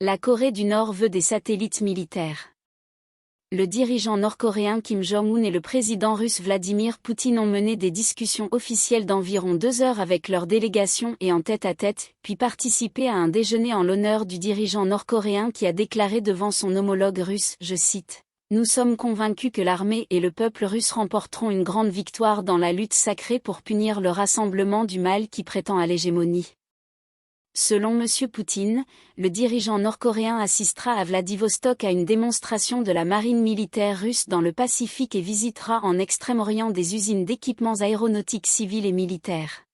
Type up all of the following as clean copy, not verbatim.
La Corée du Nord veut des satellites militaires. Le dirigeant nord-coréen Kim Jong-un et le président russe Vladimir Poutine ont mené des discussions officielles d'environ 2 heures avec leur délégation et en tête-à-tête, puis participé à un déjeuner en l'honneur du dirigeant nord-coréen qui a déclaré devant son homologue russe, je cite, « Nous sommes convaincus que l'armée et le peuple russe remporteront une grande victoire dans la lutte sacrée pour punir le rassemblement du mal qui prétend à l'hégémonie. » Selon M. Poutine, le dirigeant nord-coréen assistera à Vladivostok à une démonstration de la marine militaire russe dans le Pacifique et visitera en Extrême-Orient des usines d'équipements aéronautiques civils et militaires.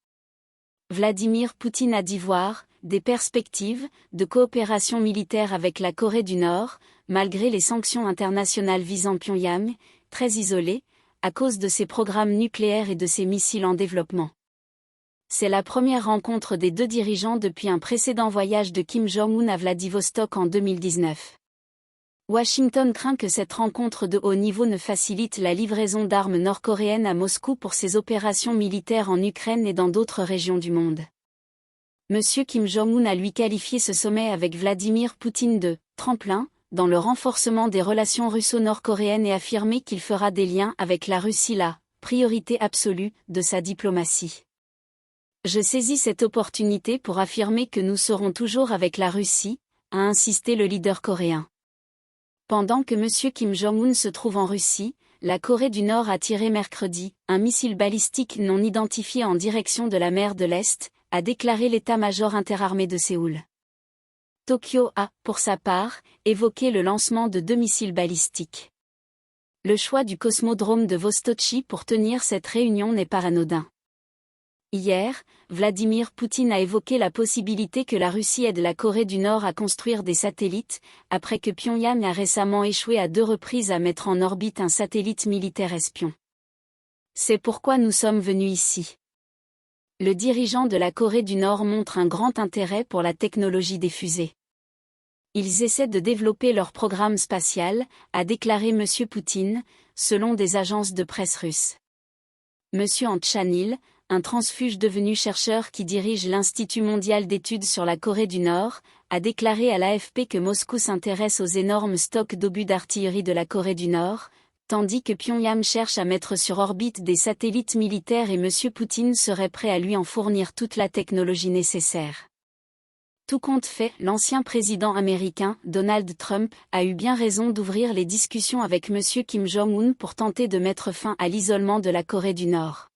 Vladimir Poutine a dit voir des perspectives de coopération militaire avec la Corée du Nord, malgré les sanctions internationales visant Pyongyang, très isolée, à cause de ses programmes nucléaires et de ses missiles en développement. C'est la première rencontre des deux dirigeants depuis un précédent voyage de Kim Jong-un à Vladivostok en 2019. Washington craint que cette rencontre de haut niveau ne facilite la livraison d'armes nord-coréennes à Moscou pour ses opérations militaires en Ukraine et dans d'autres régions du monde. M. Kim Jong-un a lui qualifié ce sommet avec Vladimir Poutine de « tremplin » dans le renforcement des relations russo-nord-coréennes et affirmé qu'il fera des liens avec la Russie la « priorité absolue » de sa diplomatie. Je saisis cette opportunité pour affirmer que nous serons toujours avec la Russie, a insisté le leader coréen. Pendant que M. Kim Jong-un se trouve en Russie, la Corée du Nord a tiré mercredi un missile balistique non identifié en direction de la mer de l'Est, a déclaré l'état-major interarmé de Séoul. Tokyo a, pour sa part, évoqué le lancement de 2 missiles balistiques. Le choix du cosmodrome de Vostochi pour tenir cette réunion n'est pas anodin. Hier, Vladimir Poutine a évoqué la possibilité que la Russie aide la Corée du Nord à construire des satellites, après que Pyongyang a récemment échoué à 2 reprises à mettre en orbite un satellite militaire espion. C'est pourquoi nous sommes venus ici. Le dirigeant de la Corée du Nord montre un grand intérêt pour la technologie des fusées. Ils essaient de développer leur programme spatial, a déclaré M. Poutine, selon des agences de presse russes. M. Han Chanil, un transfuge devenu chercheur qui dirige l'Institut mondial d'études sur la Corée du Nord, a déclaré à l'AFP que Moscou s'intéresse aux énormes stocks d'obus d'artillerie de la Corée du Nord, tandis que Pyongyang cherche à mettre sur orbite des satellites militaires et M. Poutine serait prêt à lui en fournir toute la technologie nécessaire. Tout compte fait, l'ancien président américain, Donald Trump, a eu bien raison d'ouvrir les discussions avec M. Kim Jong-un pour tenter de mettre fin à l'isolement de la Corée du Nord.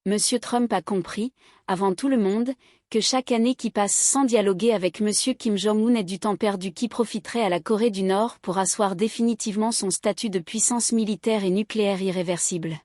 M. Trump a compris, avant tout le monde, que chaque année qui passe sans dialoguer avec M. Kim Jong-un est du temps perdu qui profiterait à la Corée du Nord pour asseoir définitivement son statut de puissance militaire et nucléaire irréversible.